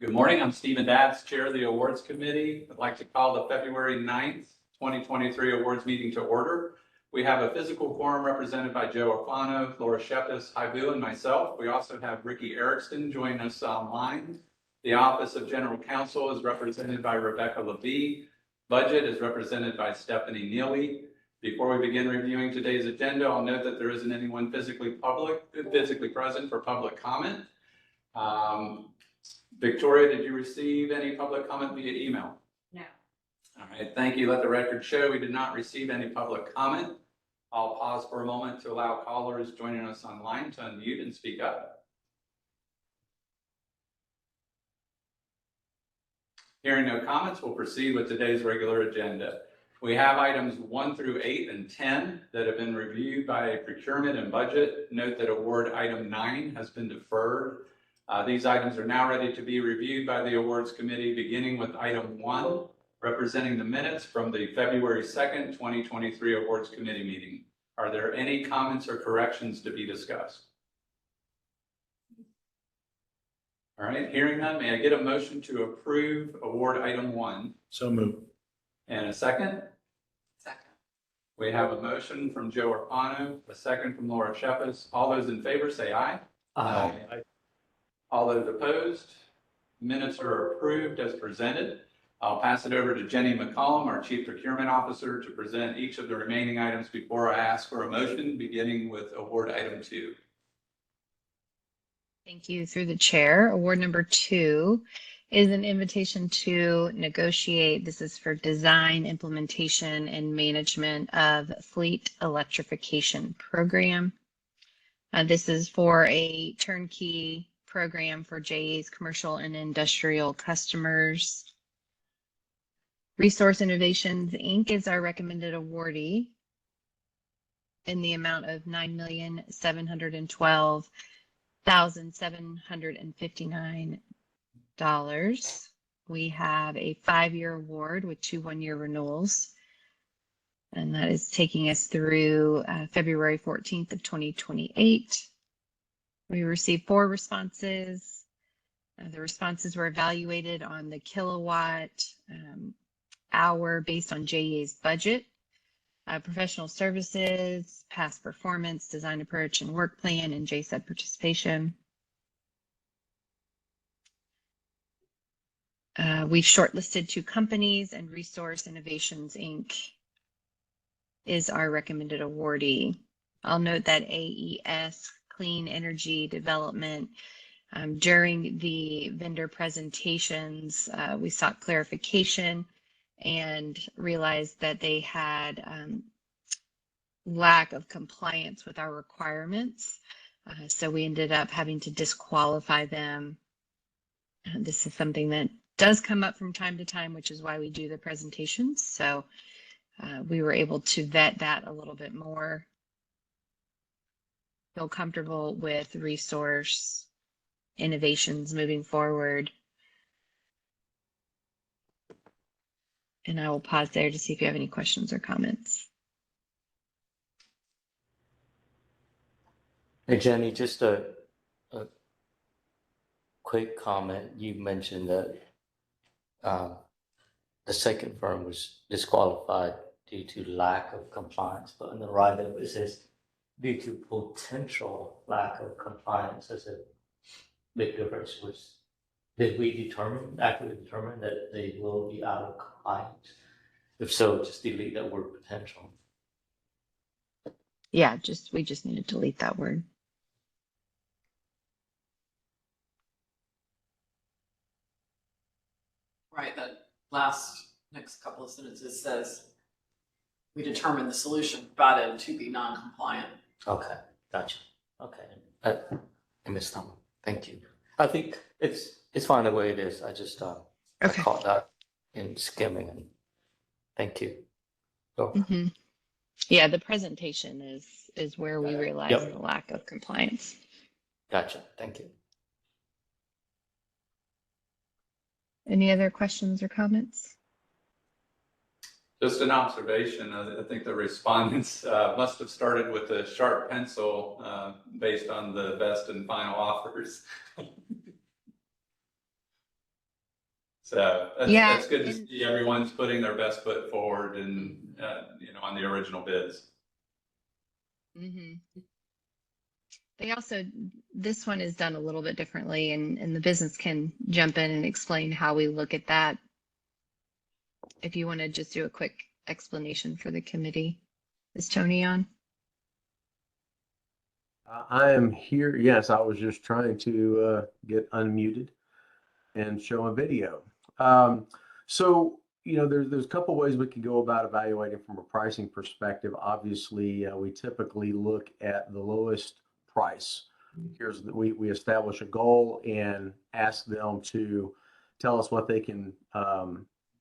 Good morning. I'm Stephen Datz, Chair of the Awards Committee. I'd like to call the February 9th, 2023 awards meeting to order. We have a physical quorum represented by Joe Alfano, Laura Shepis, Haibu, and myself. We also have Ricky Erickson joining us online. The Office of General Counsel is represented by Rebecca Levy. Budget is represented by Stephanie Neely. Before we begin reviewing today's agenda, I'll note that there isn't anyone physically present for public comment. Victoria, did you receive any public comment via email? No. All right, thank you. Let the record show we did not receive any public comment. I'll pause for a moment to allow callers joining us online to unmute and speak up. Hearing no comments, we'll proceed with today's regular agenda. We have items 1 through 8 and 10 that have been reviewed by Procurement and Budget. Note that award item 9 has been deferred. These items are now ready to be reviewed by the Awards Committee, beginning with item 1, representing the minutes from the February 2nd, 2023 Awards Committee meeting. Are there any comments or corrections to be discussed? All right, hearing none, may I get a motion to approve award item 1? So moved. And a second? Second. We have a motion from Joe Arpano, a second from Laura Shepis. All those in favor say aye. Aye. All those opposed, minutes are approved as presented. I'll pass it over to Jenny McCollum, our Chief Procurement Officer, to present each of the remaining items before I ask for a motion, beginning with award item 2. Thank you. Through the chair, award number 2 is an invitation to negotiate. This is for design, implementation, and management of fleet electrification program. This is for a turnkey program for JEA's commercial and industrial customers. Resource Innovations, Inc. is our recommended awardee in the amount of $9,712,759. We have a 5-year award with 2 one-year renewals, and that is taking us through February 14th of 2028. We received 4 responses. The responses were evaluated on the kilowatt hour based on JEA's budget, professional services, past performance, design approach, and work plan, and JSEB participation. We've shortlisted 2 companies, and Resource Innovations, Inc. is our recommended awardee. I'll note that AES Clean Energy Development, during the vendor presentations, we sought clarification and realized that they had lack of compliance with our requirements. So we ended up having to disqualify them. This is something that does come up from time to time, which is why we do the presentations. So we were able to vet that a little bit more. Feel comfortable with Resource Innovations moving forward. And I will pause there to see if you have any questions or comments. Hey, Jenny, just a quick comment. You mentioned that the second firm was disqualified due to lack of compliance, but on the write-up it says due to potential lack of compliance. There's a big difference. Did we accurately determine that they will be out of compliance? If so, just delete that word potential. Yeah, we just need to delete that word. Right, that next couple of sentences says, we determined the solution provided to be non-compliant. Okay, gotcha. Okay, I missed that one. Thank you. I think it's fine the way it is. I just I caught that in skimming, and thank you. So. Mm-hmm. Yeah, the presentation is where we realize the lack of compliance. Gotcha. Thank you. Any other questions or comments? Just an observation. I think the respondents must have started with a sharp pencil based on the best and final offers. So Yeah, that's good to and see everyone's putting their best foot forward and, on the original bids. mhm. They also, this one is done a little bit differently, and the business can jump in and explain how we look at that. If you want to just do a quick explanation for the committee. Is Tony on? I am here. Yes, I was just trying to get unmuted and show a video. So, there's a couple ways we can go about evaluating from a pricing perspective. Obviously, we typically look at the lowest price. We establish a goal and ask them to tell us what they can,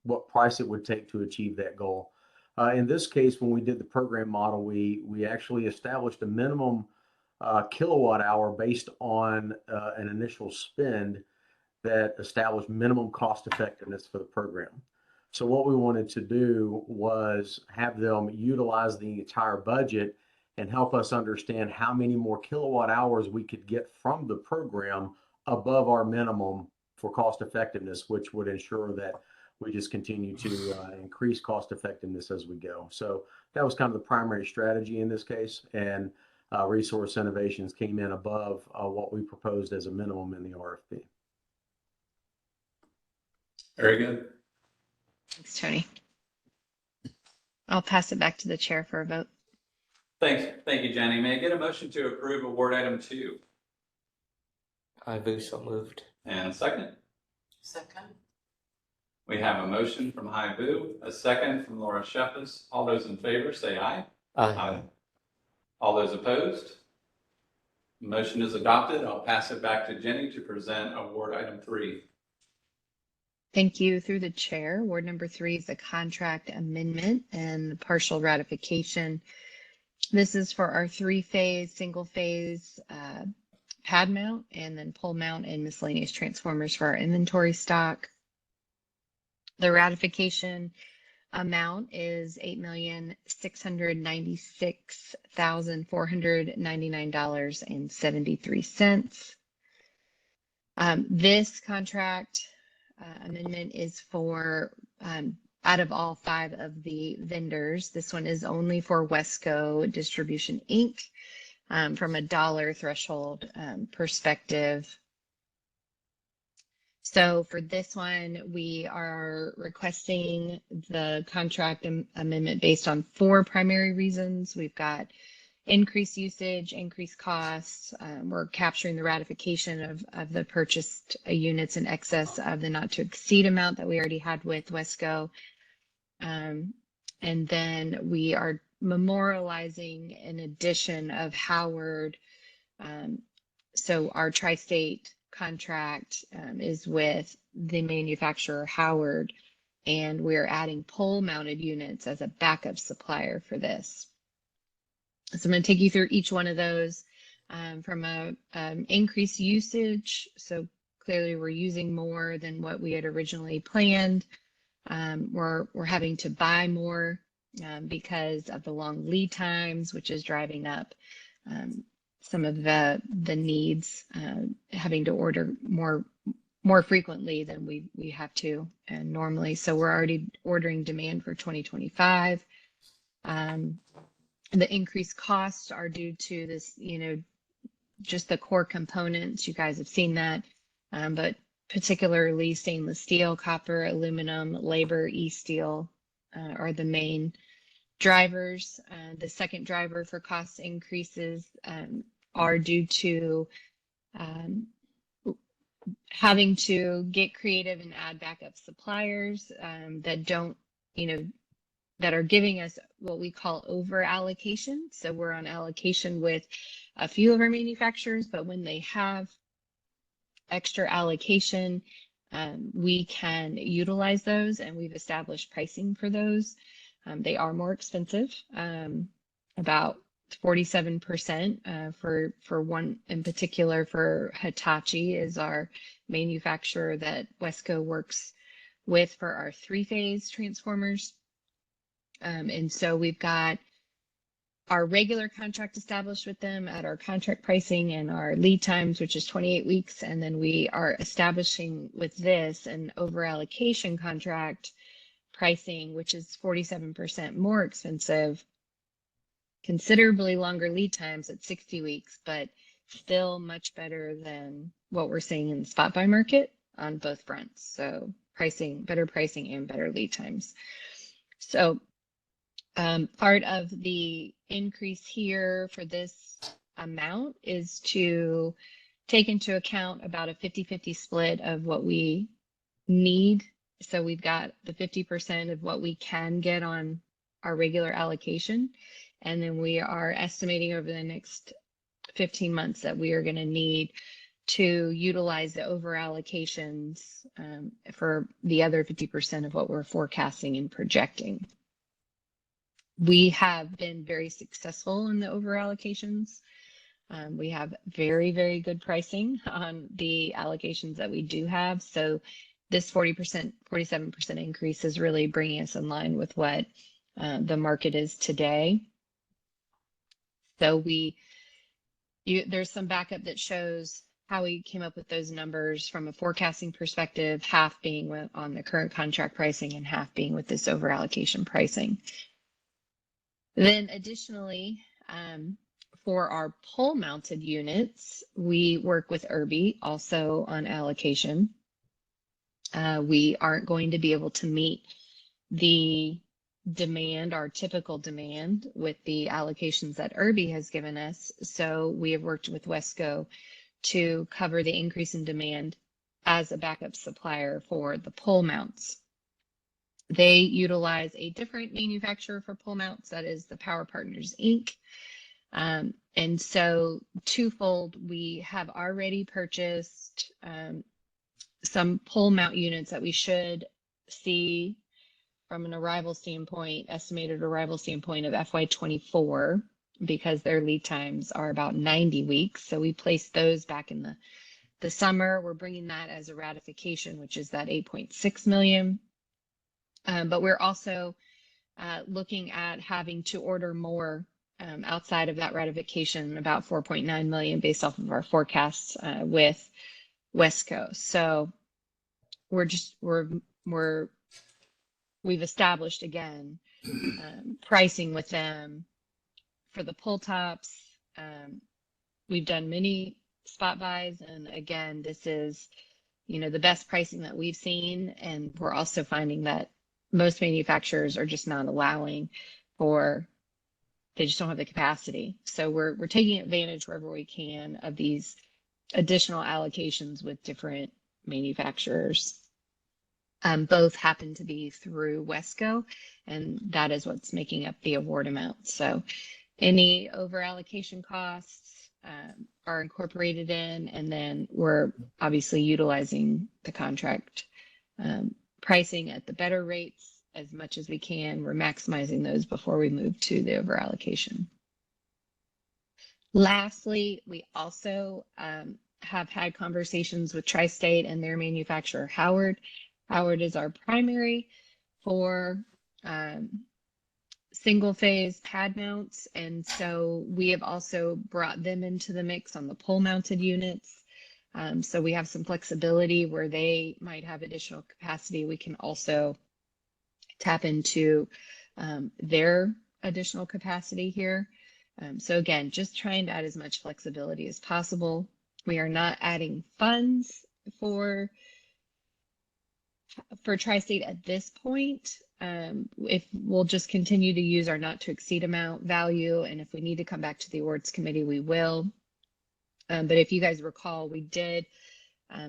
what price it would take to achieve that goal. In this case, when we did the program model, we actually established a minimum kilowatt hour based on an initial spend that established minimum cost effectiveness for the program. So what we wanted to do was have them utilize the entire budget and help us understand how many more kilowatt hours we could get from the program above our minimum for cost effectiveness, which would ensure that we just continue to increase cost effectiveness as we go. So that was kind of the primary strategy in this case. And Resource Innovations came in above what we proposed as a minimum in the RFP. Very good. Thanks, Tony. I'll pass it back to the chair for a vote. Thanks. Thank you, Jenny. May I get a motion to approve award item 2? I boo so moved. And a second? Second. We have a motion from Boo, a second from Laura Shepis. All those in favor say aye. Aye. All those opposed? Motion is adopted. I'll pass it back to Jenny to present award item 3. Thank you. Through the chair, award number 3 is the contract amendment and the partial ratification. This is for our 3-phase, single-phase pad mount and then pole mount and miscellaneous transformers for our inventory stock. The ratification amount is $8,696,499.73. This contract amendment is for, out of all 5 of the vendors, this one is only for Wesco Distribution Inc. From a dollar threshold perspective. So for this one, we are requesting the contract amendment based on 4 primary reasons. We've got increased usage, increased costs. We're capturing the ratification of the purchased units in excess of the not to exceed amount that we already had with Wesco. And then we are memorializing an addition of Howard. So our tri-state contract is with the manufacturer Howard, and we're adding pole mounted units as a backup supplier for this. So I'm going to take you through each one of those from a increased usage. So clearly we're using more than what we had originally planned. We're having to buy more because of the long lead times, which is driving up some of the needs, having to order more frequently than we have to and normally. So we're already ordering demand for 2025. The increased costs are due to this, just the core components. You guys have seen that, but particularly stainless steel, copper, aluminum, labor, e-steel are the main drivers. The second driver for cost increases are due to having to get creative and add backup suppliers that don't, that are giving us what we call over allocation. So we're on allocation with a few of our manufacturers, but when they have extra allocation, we can utilize those, and we've established pricing for those. They are more expensive, about 47% for one in particular. For Hitachi is our manufacturer that Wesco works with for our 3-phase transformers. And so we've got our regular contract established with them at our contract pricing and our lead times, which is 28 weeks. And then we are establishing with this an over allocation contract pricing, which is 47% more expensive, considerably longer lead times at 60 weeks, but still much better than what we're seeing in the spot buy market on both fronts. So pricing, better pricing and better lead times. So part of the increase here for this amount is to take into account about a 50-50 split of what we need. So we've got the 50% of what we can get on our regular allocation. And then we are estimating over the next 15 months that we are going to need to utilize the over allocations for the other 50% of what we're forecasting and projecting. We have been very successful in the over allocations. We have very, very good pricing on the allocations that we do have. So this 40%, 47% increase is really bringing us in line with what the market is today. So there's some backup that shows how we came up with those numbers from a forecasting perspective, half being on the current contract pricing and half being with this over allocation pricing. Then additionally, for our pole mounted units, we work with Irby also on allocation. We aren't going to be able to meet the demand, our typical demand, with the allocations that Irby has given us. So we have worked with Wesco to cover the increase in demand as a backup supplier for the pole mounts. They utilize a different manufacturer for pole mounts, that is the Power Partners Inc. And so twofold, we have already purchased some pole mount units that we should see from an arrival standpoint, estimated arrival standpoint of FY24, because their lead times are about 90 weeks. So we placed those back in the summer. We're bringing that as a ratification, which is that 8.6 million. But we're also looking at having to order more outside of that ratification, about 4.9 million based off of our forecasts with Wesco. So we've established again pricing with them for the pull tops. We've done many spot buys, and again, this is, the best pricing that we've seen. And we're also finding that most manufacturers are just not allowing they just don't have the capacity. So we're taking advantage wherever we can of these additional allocations with different manufacturers. Both happen to be through Wesco, and that is what's making up the award amount. So any over allocation costs are incorporated in, and then we're obviously utilizing the contract pricing at the better rates as much as we can. We're maximizing those before we move to the over allocation. Lastly, we also have had conversations with Tri-State and their manufacturer, Howard. Howard is our primary for single phase pad mounts. And so we have also brought them into the mix on the pole mounted units. So we have some flexibility where they might have additional capacity. We can also tap into their additional capacity here. So again, just trying to add as much flexibility as possible. We are not adding funds for Tri-State at this point. If we'll just continue to use our not to exceed amount value, and if we need to come back to the awards committee, we will. But if you guys recall, we did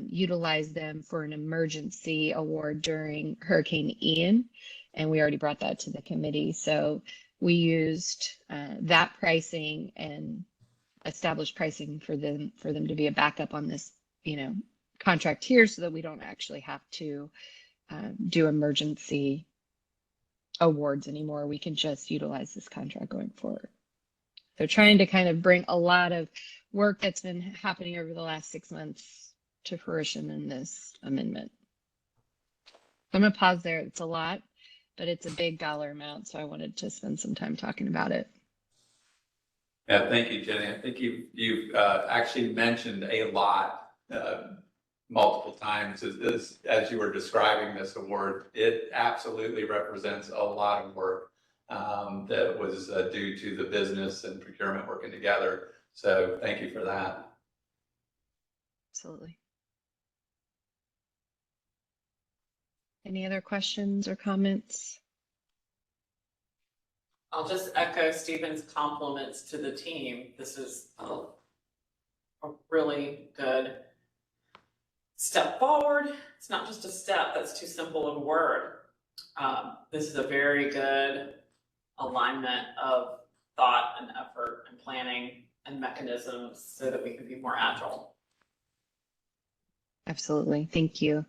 utilize them for an emergency award during Hurricane Ian, and we already brought that to the committee. So we used that pricing and established pricing for them to be a backup on this, contract here, so that we don't actually have to do emergency awards anymore. We can just utilize this contract going forward. So trying to kind of bring a lot of work that's been happening over the last 6 months to fruition in this amendment. I'm gonna pause there. It's a lot, but it's a big dollar amount, so I wanted to spend some time talking about it. Yeah, thank you, Jenny. I think you've actually mentioned a lot multiple times as you were describing this award. It absolutely represents a lot of work that was due to the business and procurement working together. So thank you for that. Absolutely. Any other questions or comments? I'll just echo Stephen's compliments to the team. This is a really good step forward. It's not just a step, that's too simple of a word. This is a very good alignment of thought and effort and planning and mechanisms so that we can be more agile. Absolutely. Thank you.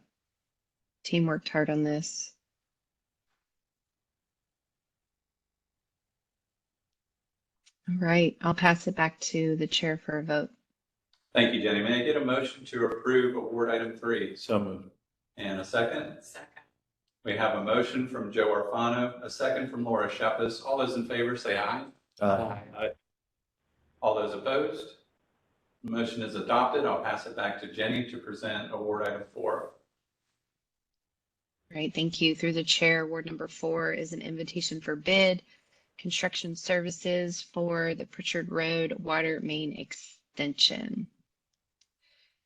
Team worked hard on this. All right, I'll pass it back to the chair for a vote. Thank you, Jenny. May I get a motion to approve award item 3? So moved. And a second? Second. We have a motion from Joe Orfano, a second from Laura Shepis. All those in favor say aye. Aye. All those opposed? The motion is adopted. I'll pass it back to Jenny to present award item 4. All right, thank you. Through the chair, award number 4 is an invitation for bid, construction services for the Pritchard Road water main extension.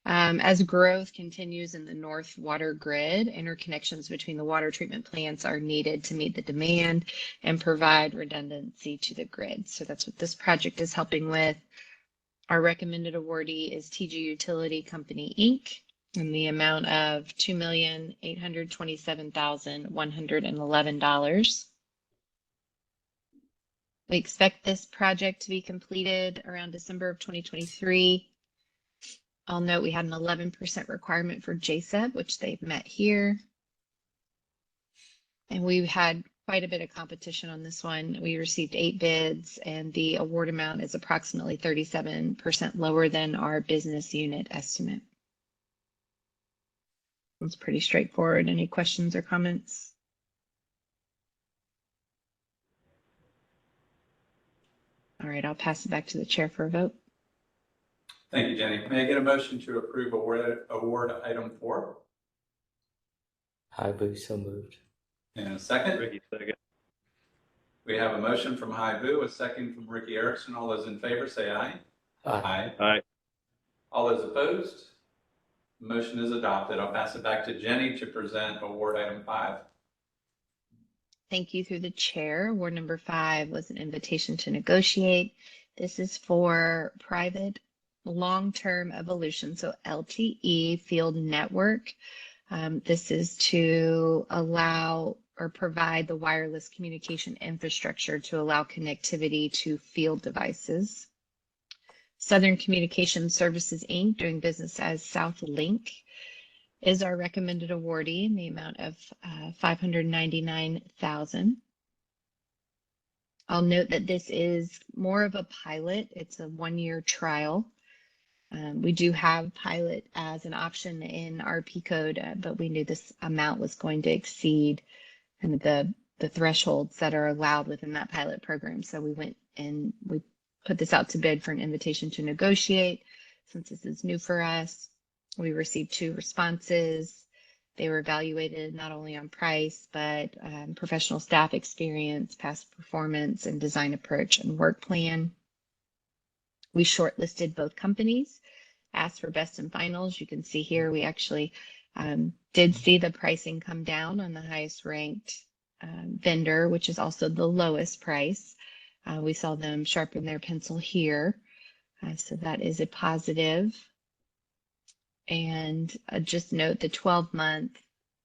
As growth continues in the north water grid, interconnections between the water treatment plants are needed to meet the demand and provide redundancy to the grid. So that's what this project is helping with. Our recommended awardee is TG Utility Company, Inc., in the amount of $2,827,111. We expect this project to be completed around December of 2023. I'll note we had an 11% requirement for JSEB, which they've met here. And we've had quite a bit of competition on this one. We received 8 bids, and the award amount is approximately 37% lower than our business unit estimate. It's pretty straightforward. Any questions or comments? All right, I'll pass it back to the chair for a vote. Thank you, Jenny. May I get a motion to approve award item 4? Highbury, so moved. And a second? Ricky, second. We have a motion from Haibu, a second from Ricky Erickson. All those in favor say aye. Aye. Aye. All those opposed? The motion is adopted. I'll pass it back to Jenny to present award item 5. Thank you. Through the chair, award number 5 was an invitation to negotiate. This is for private long-term evolution, so LTE field network. This is to allow or provide the wireless communication infrastructure to allow connectivity to field devices. Southern Communication Services, Inc., doing business as SouthLink, is our recommended awardee in the amount of $599,000. I'll note that this is more of a pilot. It's a 1-year trial. We do have pilot as an option in our P code, but we knew this amount was going to exceed kind of the thresholds that are allowed within that pilot program. So we went and we put this out to bid for an invitation to negotiate. Since this is new for us, we received 2 responses. They were evaluated not only on price, but professional staff experience, past performance, and design approach and work plan. We shortlisted both companies, asked for best and finals. You can see here we actually did see the pricing come down on the highest ranked vendor, which is also the lowest price. We saw them sharpen their pencil here. So that is a positive. And just note the 12-month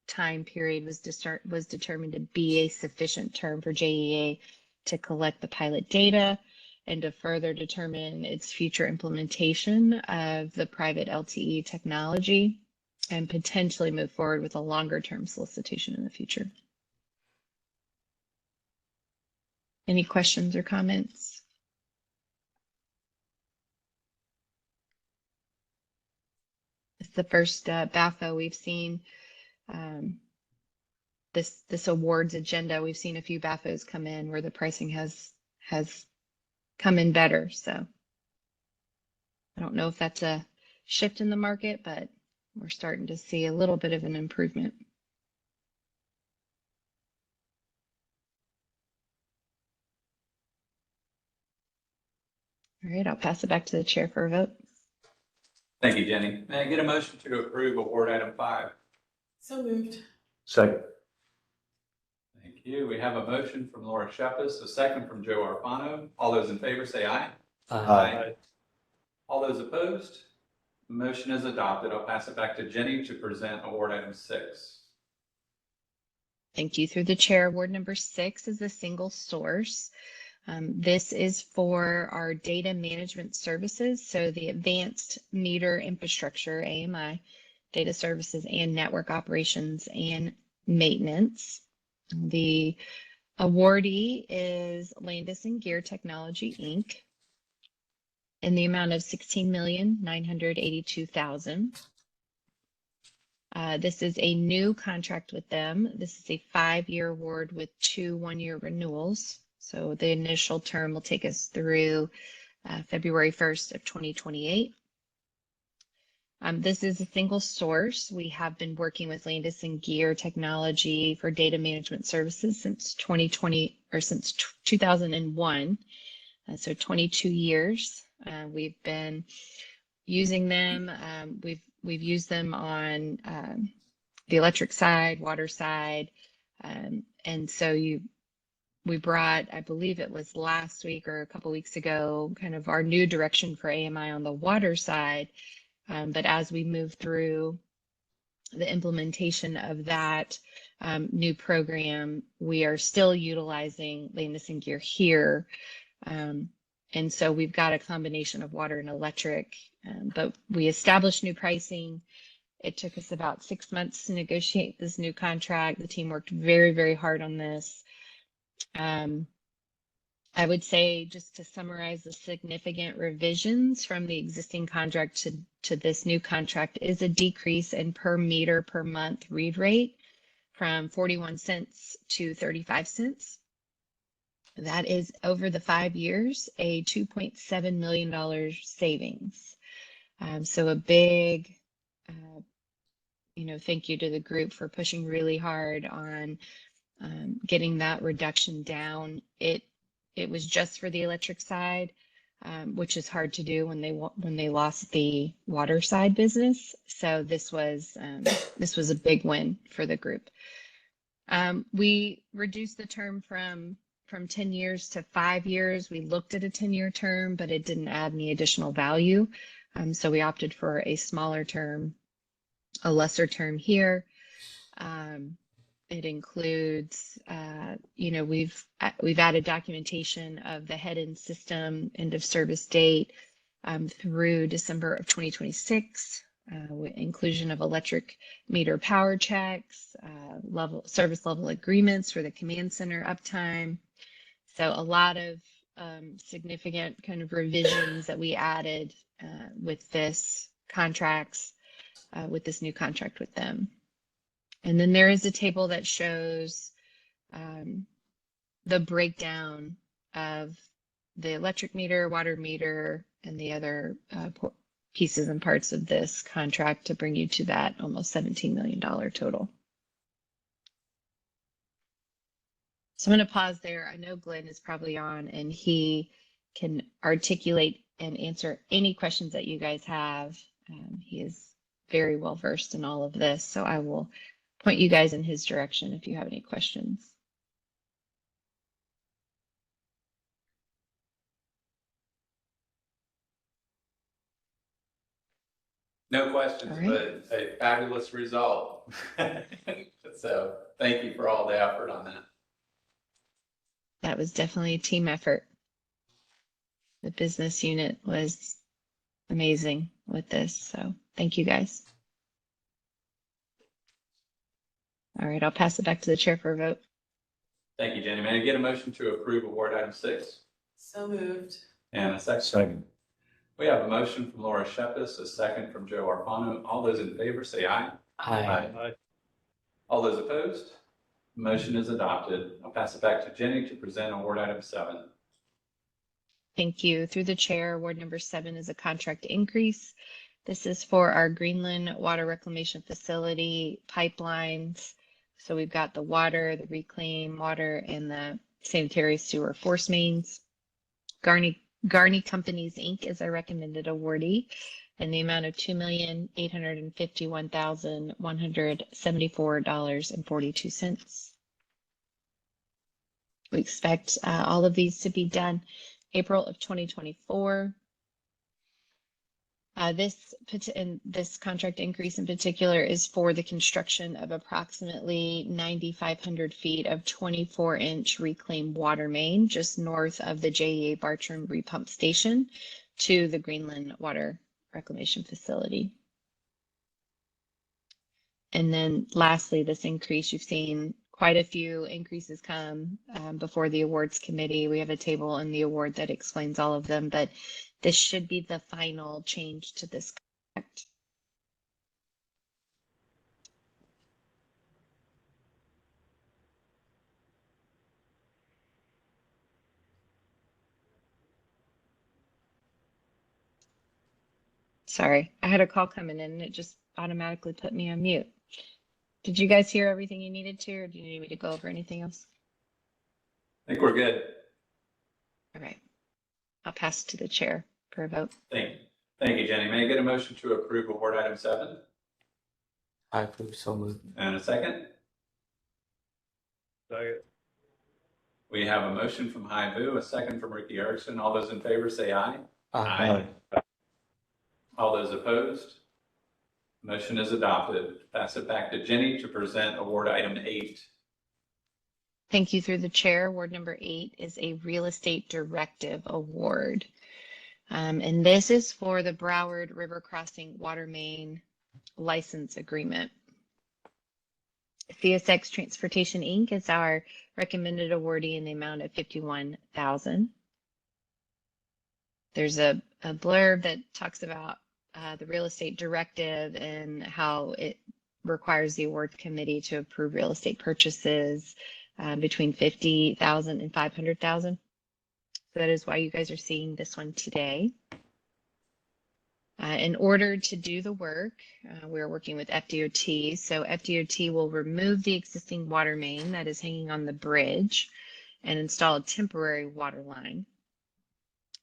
time period was determined to be a sufficient term for JEA to collect the pilot data and to further determine its future implementation of the private LTE technology and potentially move forward with a longer-term solicitation in the future. Any questions or comments? It's the first BAFO we've seen. This awards agenda, we've seen a few BAFOs come in where the pricing has come in better. So I don't know if that's a shift in the market, but we're starting to see a little bit of an improvement. All right, I'll pass it back to the chair for a vote. Thank you, Jenny. May I get a motion to approve award item 5? So moved. Second. Thank you. We have a motion from Laura Shepis, a second from Joe Arpano. All those in favor say aye. Aye. All those opposed? The motion is adopted. I'll pass it back to Jenny to present award item 6. Thank you. Through the chair, award number 6 is a single source. This is for our data management services, so the advanced meter infrastructure, AMI, data services and network operations and maintenance. The awardee is Landis and Gear Technology, Inc. in the amount of $16,982,000. This is a new contract with them. This is a 5-year award with 2 one-year renewals. So the initial term will take us through February 1st of 2028. This is a single source. We have been working with Landis and Gear Technology for data management services since 2020 or since 2001. So 22 years. We've been using them. We've used them on the electric side, water side, and so we brought, I believe it was last week or a couple weeks ago, kind of our new direction for AMI on the water side. But as we move through the implementation of that new program, we are still utilizing Landis and Gear here. And so we've got a combination of water and electric, but we established new pricing. It took us about 6 months to negotiate this new contract. The team worked very, very hard on this. I would say, just to summarize, the significant revisions from the existing contract to this new contract is a decrease in per meter per month read rate from 41 cents to 35 cents. That is, over the 5 years, a $2.7 million savings. So a big, thank you to the group for pushing really hard on getting that reduction down. It was just for the electric side, which is hard to do when they lost the water side business. So this was a big win for the group. We reduced the term from 10 years to 5 years. We looked at a 10-year term, but it didn't add any additional value. So we opted for a smaller term, a lesser term here. It includes, we've added documentation of the head-end system end of service date through December of 2026, with inclusion of electric meter power checks, service level agreements for the command center uptime. So a lot of significant kind of revisions that we added with this new contract with them. And then there is a table that shows the breakdown of the electric meter, water meter, and the other pieces and parts of this contract to bring you to that almost $17 million total. So I'm going to pause there. I know Glenn is probably on and he can articulate and answer any questions that you guys have. He is very well versed in all of this, so I will point you guys in his direction if you have any questions. No questions, All right. but a fabulous result. So thank you for all the effort on that. That was definitely a team effort. The business unit was amazing with this, so thank you guys. All right, I'll pass it back to the chair for a vote. Thank you, Jenny. May I get a motion to approve award item 6? So moved. And a second. Second. We have a motion from Laura Shepis, a second from Joe Arpano. All those in favor say aye. Aye. All those opposed? Motion is adopted. I'll pass it back to Jenny to present award item 7. Thank you. Through the chair, award number 7 is a contract increase. This is for our Greenland Water Reclamation Facility pipelines. So we've got the water, the reclaim water, and the sanitary sewer force mains. Garney Companies, Inc. is our recommended awardee in the amount of $2,851,174.42. We expect all of these to be done April of 2024. This contract increase in particular is for the construction of approximately 9,500 feet of 24-inch reclaimed water main just north of the JEA Bartram repump station to the Greenland Water Reclamation Facility. And then lastly, this increase, you've seen quite a few increases come before the awards committee. We have a table in the award that explains all of them, but this should be the final change to this contract. Sorry, I had a call coming in and it just automatically put me on mute. Did you guys hear everything you needed to, or do you need me to go over anything else? I think we're good. All right, I'll pass it to the chair for a vote. Thank you, Jenny. May I get a motion to approve award item 7? I approve, so moved. And a second? Second. We have a motion from Hai Vu, a second from Ricky Erickson. All those in favor say aye. All those opposed? Motion is adopted. Pass it back to Jenny to present award item 8. Thank you. Through the chair, award number 8 is a real estate directive award. And this is for the Broward River Crossing Water Main License Agreement. CSX Transportation, Inc. is our recommended awardee in the amount of $51,000. There's a blurb that talks about the real estate directive and how it requires the award committee to approve real estate purchases between $50,000 and $500,000. So that is why you guys are seeing this one today. In order to do the work, we're working with FDOT. So FDOT will remove the existing water main that is hanging on the bridge and install a temporary water line.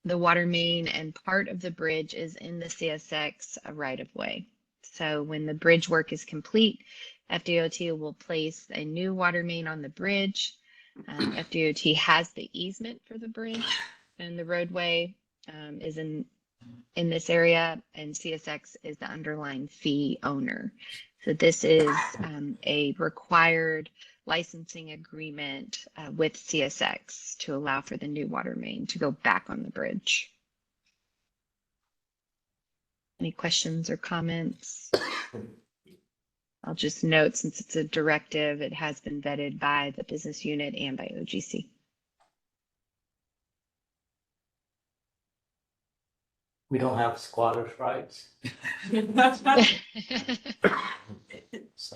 The water main and part of the bridge is in the CSX right-of-way. So when the bridge work is complete, FDOT will place a new water main on the bridge. FDOT has the easement for the bridge, and the roadway is in this area, and CSX is the underlying fee owner. So this is a required licensing agreement with CSX to allow for the new water main to go back on the bridge. Any questions or comments? I'll just note, since it's a directive, it has been vetted by the business unit and by OGC. We don't have squatters' rights. It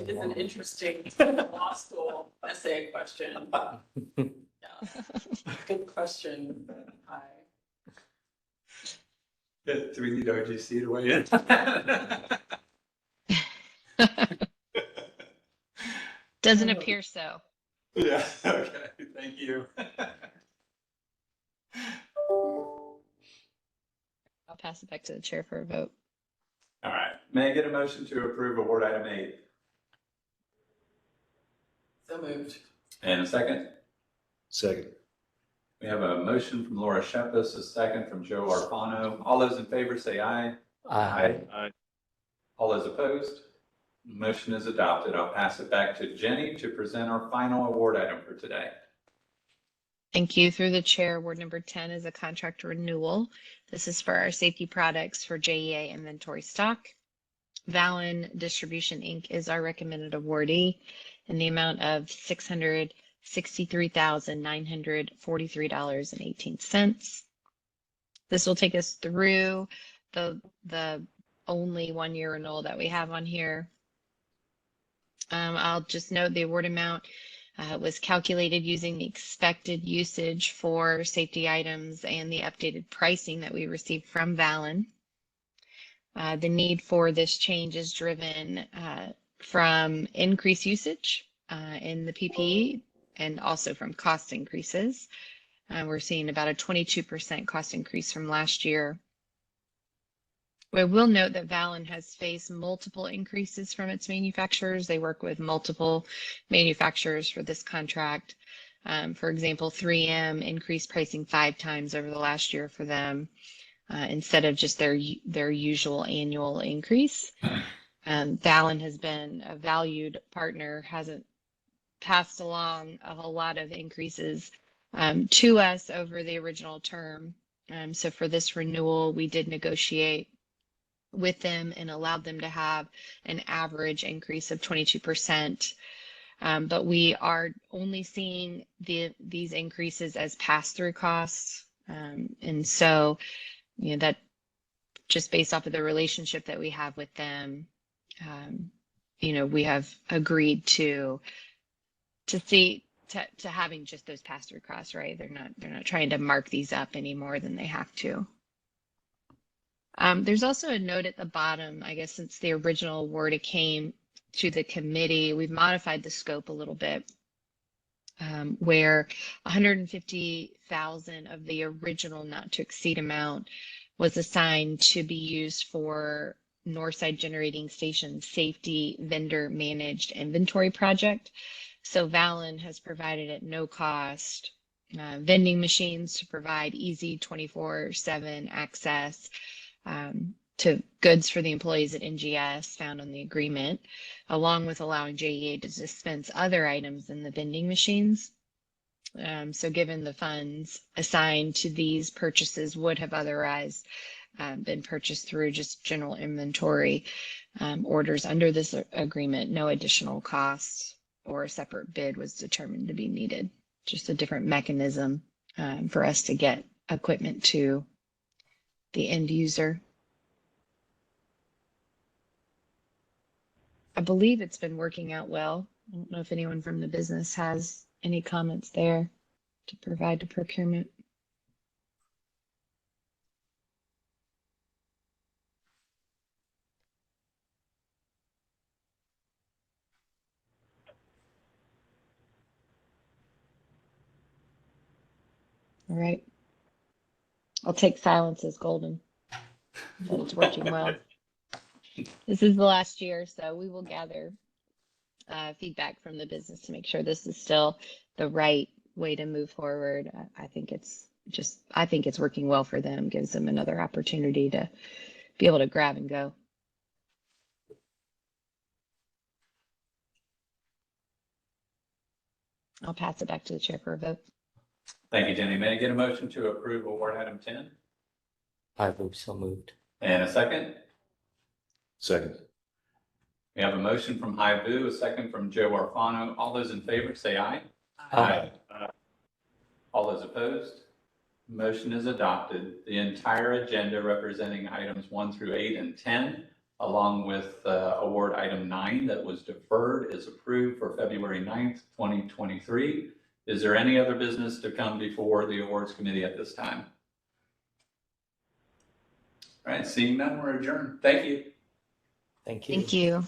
is an interesting law school essay question. Yeah. Good question. Do we need OGC to weigh in? Doesn't appear so. Yeah, okay, thank you. I'll pass it back to the chair for a vote. All right, may I get a motion to approve award item 8? So moved. And a second? Second. We have a motion from Laura Shepis, a second from Joe Arfano. All those in favor say aye. Aye. Aye. All those opposed? Motion is adopted. I'll pass it back to Jenny to present our final award item for today. Thank you. Through the chair, award number 10 is a contract renewal. This is for our safety products for JEA inventory stock. Valen Distribution, Inc. is our recommended awardee in the amount of $663,943.18. This will take us through the only 1-year renewal that we have on here. I'll just note the award amount It was calculated using the expected usage for safety items and the updated pricing that we received from Valen. The need for this change is driven from increased usage in the PPE and also from cost increases. We're seeing about a 22% cost increase from last year. I will note that Valen has faced multiple increases from its manufacturers. They work with multiple manufacturers for this contract. For example, 3M increased pricing 5 times over the last year for them instead of just their usual annual increase. Valen has been a valued partner, hasn't passed along a whole lot of increases to us over the original term. So for this renewal, we did negotiate with them and allowed them to have an average increase of 22%. But we are only seeing these increases as pass-through costs. And so, you know, that just based off of the relationship that we have with them, you know, we have agreed to having just those pass-through costs, right? They're not trying to mark these up any more than they have to. There's also a note at the bottom, I guess, since the original award came to the committee, we've modified the scope a little bit, where 150,000 of the original not to exceed amount was assigned to be used for Northside Generating Station Safety Vendor Managed Inventory Project. So Valen has provided at no cost vending machines to provide easy 24/7 access to goods for the employees at NGS found on the agreement, along with allowing JEA to dispense other items in the vending machines. So given the funds assigned to these purchases would have otherwise been purchased through just general inventory orders under this agreement, no additional costs or a separate bid was determined to be needed. Just a different mechanism for us to get equipment to the end user. I believe it's been working out well. I don't know if anyone from the business has any comments there to provide to procurement. All right. I'll take silence as golden. That it's working well. This is the last year, so we will gather feedback from the business to make sure this is still the right way to move forward. I think it's working well for them, gives them another opportunity to be able to grab and go. I'll pass it back to the chair for a vote. Thank you, Jenny. May I get a motion to approve award item 10? I vote so moved. And a second? Second. We have a motion from Haibu, a second from Joe Arfano. All those in favor say aye. Aye. All those opposed? Motion is adopted. The entire agenda representing items 1 through 8 and 10, along with award item 9 that was deferred, is approved for February 9th, 2023. Is there any other business to come before the awards committee at this time? All right, seeing none, we're adjourned. Thank you. Thank you. Thank you.